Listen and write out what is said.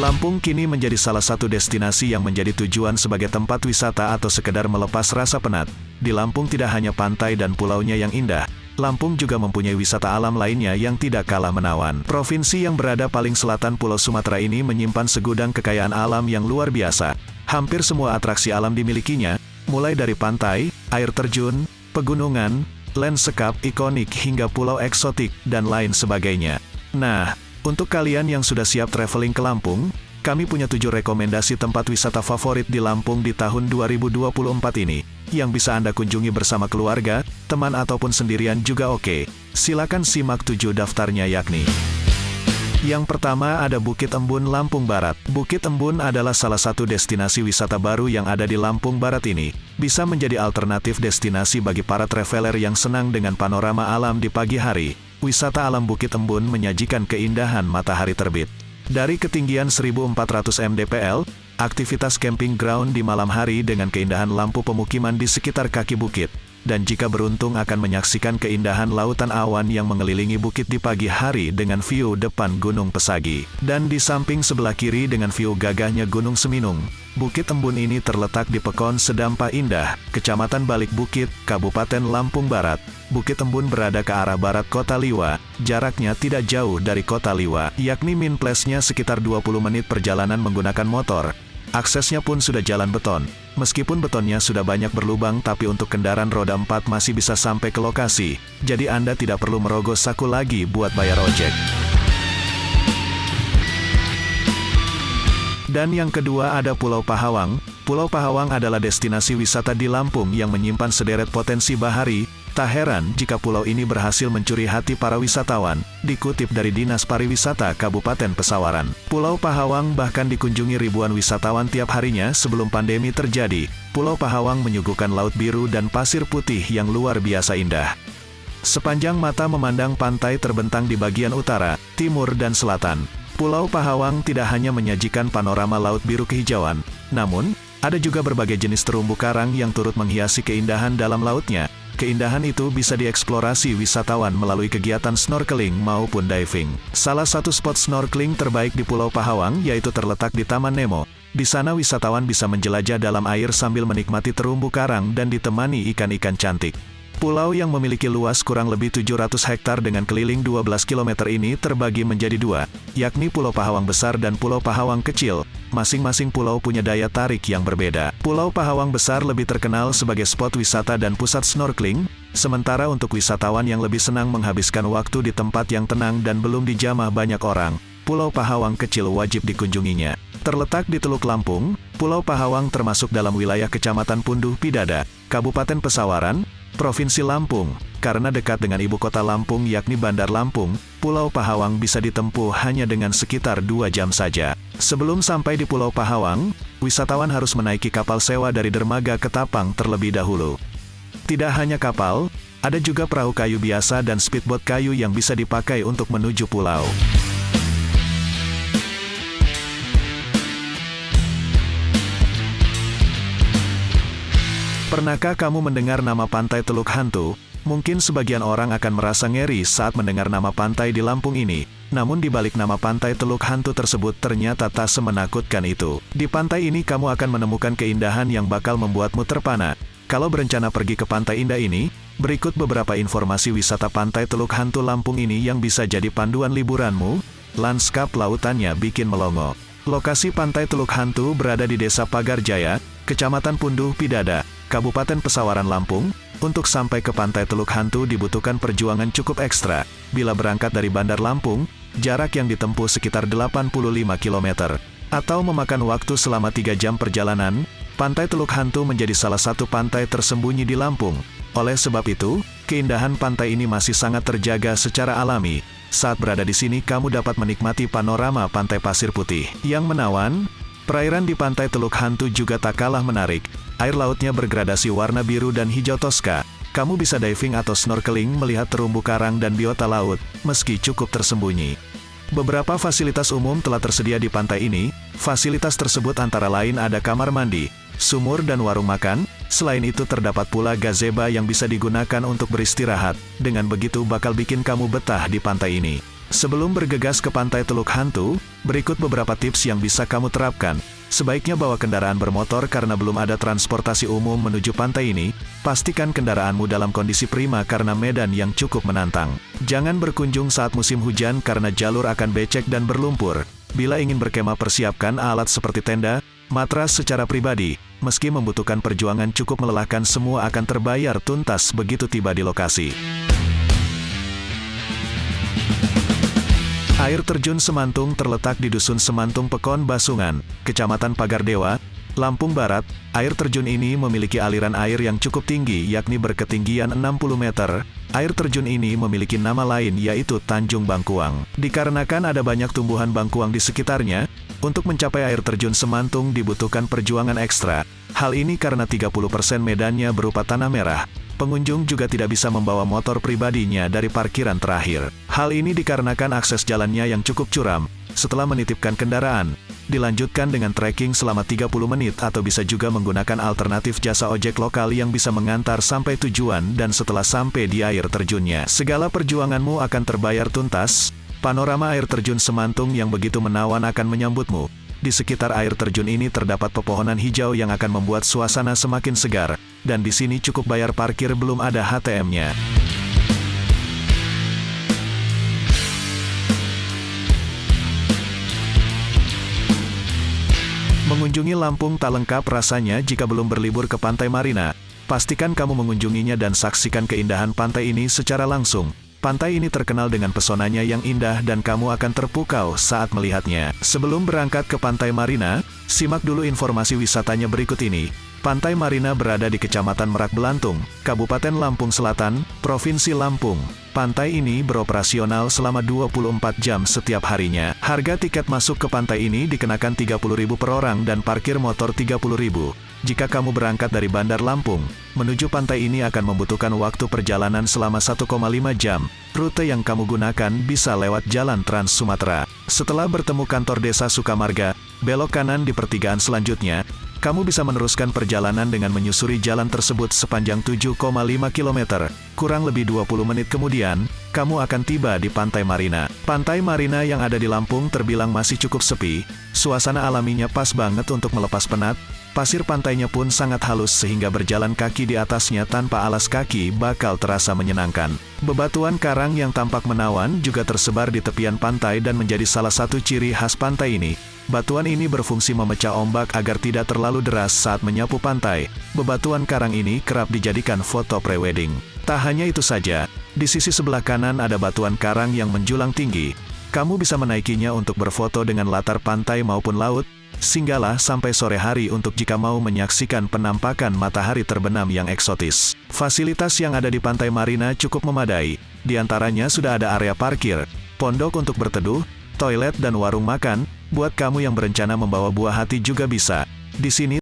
Lampung kini menjadi salah satu destinasi yang menjadi tujuan sebagai tempat wisata atau sekedar melepas rasa penat. Di Lampung tidak hanya pantai dan pulaunya yang indah, Lampung juga mempunyai wisata alam lainnya yang tidak kalah menawan. Provinsi yang berada paling selatan Pulau Sumatera ini menyimpan segudang kekayaan alam yang luar biasa. Hampir semua atraksi alam dimilikinya, mulai dari pantai, air terjun, pegunungan, lanskap ikonik hingga pulau eksotik, dan lain sebagainya. Nah, untuk kalian yang sudah siap traveling ke Lampung, kami punya 7 rekomendasi tempat wisata favorit di Lampung di tahun 2024 ini, yang bisa Anda kunjungi bersama keluarga, teman ataupun sendirian juga oke. Silakan simak 7 daftarnya yakni. Yang pertama ada Bukit Embun, Lampung Barat. Bukit Embun adalah salah satu destinasi wisata baru yang ada di Lampung Barat ini. Bisa menjadi alternatif destinasi bagi para traveler yang senang dengan panorama alam di pagi hari. Wisata alam Bukit Embun menyajikan keindahan matahari terbit. Dari ketinggian 1400 mdpl, aktivitas camping ground di malam hari dengan keindahan lampu pemukiman di sekitar kaki bukit. Dan jika beruntung akan menyaksikan keindahan lautan awan yang mengelilingi bukit di pagi hari dengan view depan Gunung Pesagi. Dan di samping sebelah kiri dengan view gagahnya Gunung Seminung. Bukit Embun ini terletak di Pekon Sedampa Indah, Kecamatan Balik Bukit, Kabupaten Lampung Barat. Bukit Embun berada ke arah barat Kota Liwa, jaraknya tidak jauh dari Kota Liwa, yakni min plus-nya sekitar 20 menit perjalanan menggunakan motor. Aksesnya pun sudah jalan beton. Meskipun betonnya sudah banyak berlubang tapi untuk kendaraan roda 4 masih bisa sampai ke lokasi. Jadi Anda tidak perlu merogoh saku lagi buat bayar ojek. Dan yang kedua ada Pulau Pahawang. Pulau Pahawang adalah destinasi wisata di Lampung yang menyimpan sederet potensi bahari. Tak heran jika pulau ini berhasil mencuri hati para wisatawan, dikutip dari Dinas Pariwisata Kabupaten Pesawaran. Pulau Pahawang bahkan dikunjungi ribuan wisatawan tiap harinya sebelum pandemi terjadi. Pulau Pahawang menyuguhkan laut biru dan pasir putih yang luar biasa indah. Sepanjang mata memandang pantai terbentang di bagian utara, timur dan selatan. Pulau Pahawang tidak hanya menyajikan panorama laut biru kehijauan, namun ada juga berbagai jenis terumbu karang yang turut menghiasi keindahan dalam lautnya. Keindahan itu bisa dieksplorasi wisatawan melalui kegiatan snorkeling maupun diving. Salah satu spot snorkeling terbaik di Pulau Pahawang yaitu terletak di Taman Nemo. Di sana wisatawan bisa menjelajah dalam air sambil menikmati terumbu karang dan ditemani ikan-ikan cantik. Pulau yang memiliki luas kurang lebih 700 hektar dengan keliling 12 km ini terbagi menjadi 2, yakni Pulau Pahawang Besar dan Pulau Pahawang Kecil. Masing-masing pulau punya daya tarik yang berbeda. Pulau Pahawang Besar lebih terkenal sebagai spot wisata dan pusat snorkeling, sementara untuk wisatawan yang lebih senang menghabiskan waktu di tempat yang tenang dan belum dijamah banyak orang, Pulau Pahawang Kecil wajib dikunjunginya. Terletak di Teluk Lampung, Pulau Pahawang termasuk dalam wilayah Kecamatan Punduh Pidada, Kabupaten Pesawaran, Provinsi Lampung. Karena dekat dengan ibu kota Lampung yakni Bandar Lampung, Pulau Pahawang bisa ditempuh hanya dengan sekitar 2 jam saja. Sebelum sampai di Pulau Pahawang, wisatawan harus menaiki kapal sewa dari dermaga Ketapang terlebih dahulu. Tidak hanya kapal, ada juga perahu kayu biasa dan speedboat kayu yang bisa dipakai untuk menuju pulau. Pernahkah kamu mendengar nama Pantai Teluk Hantu? Mungkin sebagian orang akan merasa ngeri saat mendengar nama pantai di Lampung ini. Namun di balik nama Pantai Teluk Hantu tersebut ternyata tak semenakutkan itu. Di pantai ini kamu akan menemukan keindahan yang bakal membuatmu terpana. Kalau berencana pergi ke pantai indah ini, berikut beberapa informasi wisata Pantai Teluk Hantu Lampung ini yang bisa jadi panduan liburanmu. Lanskap lautannya bikin melongo. Lokasi Pantai Teluk Hantu berada di Desa Pagar Jaya, Kecamatan Punduh Pidada, Kabupaten Pesawaran Lampung. Untuk sampai ke Pantai Teluk Hantu dibutuhkan perjuangan cukup ekstra. Bila berangkat dari Bandar Lampung, jarak yang ditempuh sekitar 85 km. Atau memakan waktu selama 3 jam perjalanan, Pantai Teluk Hantu menjadi salah satu pantai tersembunyi di Lampung. Oleh sebab itu, keindahan pantai ini masih sangat terjaga secara alami. Saat berada di sini kamu dapat menikmati panorama pantai pasir putih yang menawan. Perairan di Pantai Teluk Hantu juga tak kalah menarik. Air lautnya bergradasi warna biru dan hijau toska. Kamu bisa diving atau snorkeling melihat terumbu karang dan biota laut, meski cukup tersembunyi. Beberapa fasilitas umum telah tersedia di pantai ini. Fasilitas tersebut antara lain ada kamar mandi, sumur dan warung makan. Selain itu terdapat pula gazebo yang bisa digunakan untuk beristirahat. Dengan begitu bakal bikin kamu betah di pantai ini. Sebelum bergegas ke pantai Teluk Hantu, berikut beberapa tips yang bisa kamu terapkan. Sebaiknya bawa kendaraan bermotor karena belum ada transportasi umum menuju pantai ini. Pastikan kendaraanmu dalam kondisi prima karena medan yang cukup menantang. Jangan berkunjung saat musim hujan karena jalur akan becek dan berlumpur. Bila ingin berkemah, persiapkan alat seperti tenda, matras secara pribadi. Meski membutuhkan perjuangan cukup melelahkan, semua akan terbayar tuntas begitu tiba di lokasi. Air terjun Semantung terletak di Dusun Semantung Pekon Basungan, Kecamatan Pagardewa, Lampung Barat. Air terjun ini memiliki aliran air yang cukup tinggi, yakni berketinggian 60 meter. Air terjun ini memiliki nama lain, yaitu Tanjung Bangkuang. Dikarenakan ada banyak tumbuhan bangkuang di sekitarnya, untuk mencapai air terjun Semantung dibutuhkan perjuangan ekstra. Hal ini karena 30% medannya berupa tanah merah. Pengunjung juga tidak bisa membawa motor pribadinya dari parkiran terakhir. Hal ini dikarenakan akses jalannya yang cukup curam. Setelah menitipkan kendaraan, dilanjutkan dengan trekking selama 30 menit atau bisa juga menggunakan alternatif jasa ojek lokal yang bisa mengantar sampai tujuan dan setelah sampai di air terjunnya, segala perjuanganmu akan terbayar tuntas. Panorama air terjun Semantung yang begitu menawan akan menyambutmu. Di sekitar air terjun ini terdapat pepohonan hijau yang akan membuat suasana semakin segar, dan di sini cukup bayar parkir, belum ada HTM-nya. Mengunjungi Lampung tak lengkap rasanya jika belum berlibur ke Pantai Marina. Pastikan kamu mengunjunginya dan saksikan keindahan pantai ini secara langsung. Pantai ini terkenal dengan pesonanya yang indah dan kamu akan terpukau saat melihatnya. Sebelum berangkat ke Pantai Marina, simak dulu informasi wisatanya berikut ini. Pantai Marina berada di Kecamatan Merak Belantung, Kabupaten Lampung Selatan, Provinsi Lampung. Pantai ini beroperasional selama 24 jam setiap harinya. Harga tiket masuk ke pantai ini dikenakan Rp30.000 per orang dan parkir motor Rp30.000. Jika kamu berangkat dari Bandar Lampung, menuju pantai ini akan membutuhkan waktu perjalanan selama 1,5 jam. Rute yang kamu gunakan bisa lewat Jalan Trans Sumatera. Setelah bertemu kantor Desa Sukamarga, belok kanan di pertigaan selanjutnya. Kamu bisa meneruskan perjalanan dengan menyusuri jalan tersebut sepanjang 7,5 km. Kurang lebih 20 menit kemudian, kamu akan tiba di Pantai Marina. Pantai Marina yang ada di Lampung terbilang masih cukup sepi. Suasana alaminya pas banget untuk melepas penat. Pasir pantainya pun sangat halus sehingga berjalan kaki di atasnya tanpa alas kaki bakal terasa menyenangkan. Bebatuan karang yang tampak menawan juga tersebar di tepian pantai dan menjadi salah satu ciri khas pantai ini. Batuan ini berfungsi memecah ombak agar tidak terlalu deras saat menyapu pantai. Bebatuan karang ini kerap dijadikan foto prewedding. Tak hanya itu saja, di sisi sebelah kanan ada batuan karang yang menjulang tinggi. Kamu bisa menaikinya untuk berfoto dengan latar pantai maupun laut. Singgahlah sampai sore hari untuk jika mau menyaksikan penampakan matahari terbenam yang eksotis. Fasilitas yang ada di Pantai Marina cukup memadai. Di antaranya sudah ada area parkir, pondok untuk berteduh, toilet dan warung makan. Buat kamu yang berencana membawa buah hati juga bisa. Di sini